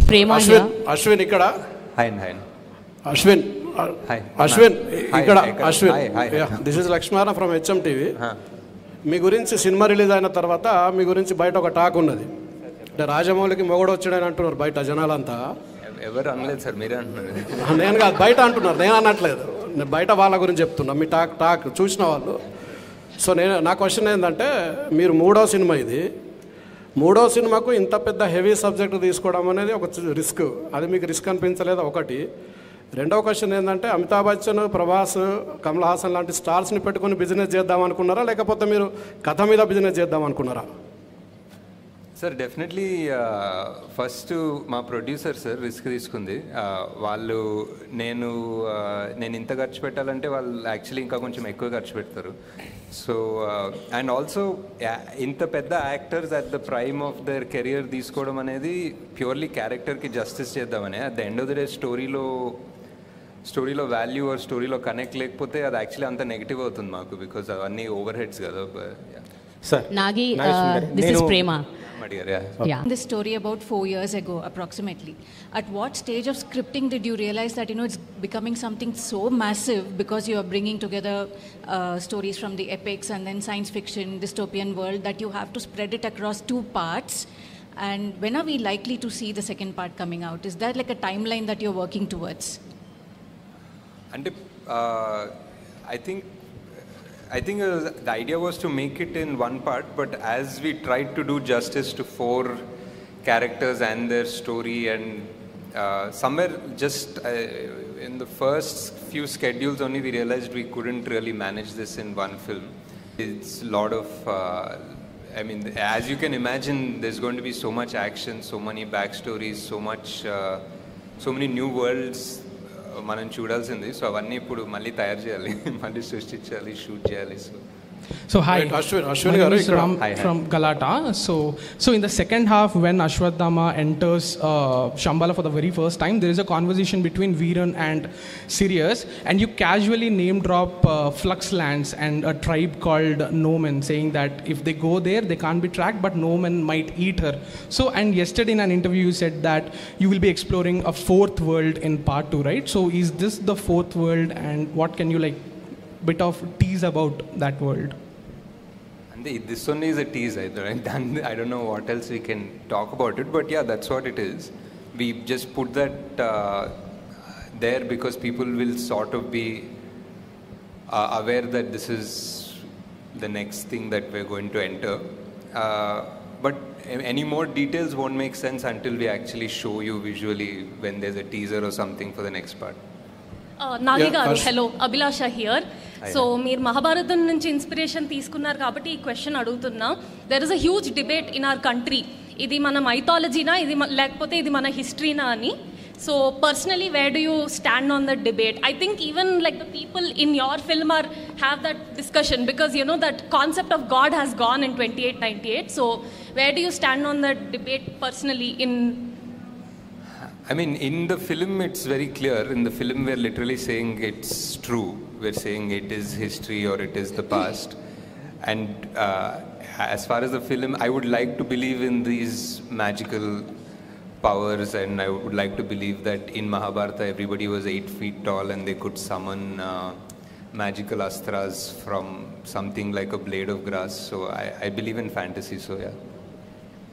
Prema Ashwin, here. Ashwin ikkada. Hi. Ashwin. Hi. Ashwin, Hi. ikkada. Hi. Ashwin. Hi. Yeah, this is Lakshmana from HM TV. మీ గురించి cinema release అయిన తర్వాత మీ గురించి బయట ఒక talk ఉన్నది. అంటే రాజమౌళికి మొగడు వచ్చాడని అంటున్నారు బయట జనాలంతా. ఎవరు అనలేదు సార్, మీరే అంటున్నారు. నేను కాదు, బయట అంటున్నారు, నేను అనట్లేదు. నేను బయట వాళ్ళ గురించి చెప్తున్నా, మీ టాక్ చూసిన వాళ్ళు. సో నా క్వశ్చన్ ఏంటంటే, మీరు మూడో సినిమా ఇది, మూడో సినిమాకు ఇంత పెద్ద హెవీ సబ్జెక్ట్ తీసుకోవడం అనేది ఒక రిస్క్. అది మీకు రిస్క్ అనిపించలేదా? ఒకటి. రెండవ క్వశ్చన్ ఏంటంటే, అమితాబ్ బచ్చన్, ప్రభాస్, కమల్ హాసన్ లాంటి స్టార్స్ని పెట్టుకొని బిజినెస్ చేద్దాం అనుకున్నారా, లేకపోతే మీరు కథ మీద బిజినెస్ చేద్దాం అనుకున్నారా? సార్ డెఫినెట్లీ ఫస్ట్ మా ప్రొడ్యూసర్ సార్ రిస్క్ తీసుకుంది. వాళ్ళు నేను ఇంత ఖర్చు పెట్టాలంటే వాళ్ళు యాక్చువల్లీ ఇంకా కొంచెం ఎక్కువ ఖర్చు పెడతారు. సో అండ్ ఆల్సో ఇంత పెద్ద actors at the prime of their career తీసుకోవడం అనేది ప్యూర్లీ క్యారెక్టర్కి జస్టిస్ చేద్దామని. At the end of the day స్టోరీలో వాల్యూ ఆర్ స్టోరీలో కనెక్ట్ లేకపోతే అది యాక్చువల్లీ అంత నెగిటివ్ అవుతుంది మాకు, బికాజ్ అవన్నీ ఓవర్ హెడ్స్ కదా. Sir, Nagi, this is Prema. Yeah. This story about 4 years ago, approximately. At what stage of scripting did you realize that it's becoming something so massive because you are bringing together stories from the epics and then science fiction, dystopian world, that you have to spread it across 2 parts? And when are we likely to see the second part coming out? Is there like a timeline that you're working towards? And I think the idea was to make it in one part, but as we tried to do justice to 4 characters and their story, and somewhere just in the first few schedules only we realized we couldn't really manage this in one film. It's a lot of, as you can imagine, there's going to be so much action, so many backstories, so many new worlds మనం చూడాల్సింది. So అవన్నీ ఇప్పుడు మళ్ళీ తయారు చేయాలి, మళ్ళీ సృష్టించాలి, shoot చేయాలి. So hi, Ashwin my name is Ram hi. from Galata. So in the second half, when Ashwadhama enters Shambhala for the very first time, there is a conversation between Veeran and Sirius, and you casually name drop Flux Lands and a tribe called Nomen, saying that if they go there, they can't be tracked, but Nomen might eat her. So, and yesterday in an interview, you said that you will be exploring a 4th world in part 2, right? So is this the 4th world, and what can you bit of tease about that world? And this only is a tease. I don't know what else we can talk about it, but yeah, that's what it is. We just put that there because people will sort of be aware that this is the next thing that we're going to enter. But any more details won't make sense until we actually show you visually when there's a teaser or something for the next part. Nagi garu, hello, Abhilasha here. So meer Mahabharatam nunchi inspiration తీసుకున్నారు కాబట్టి ఈ question అడుగుతున్నా. There is a huge debate in our country. ఇది మన మైథాలజీనా, ఇది లేకపోతే ఇది మన హిస్టరీనా అని. So personally, where do you stand on that debate? I think even like the people in your film have that discussion, because you know that concept of God has gone in 2898. So where do you stand on that debate personally in? In the film it's very clear. In the film we're literally saying it's true. We're saying it is history or it is the past. And as far as the film, I would like to believe in these magical powers, and I would like to believe that in Mahabharata everybody was 8 feet tall and they could summon magical astras from something like a blade of grass. So I believe in fantasy, so yeah.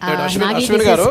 Nagi, this is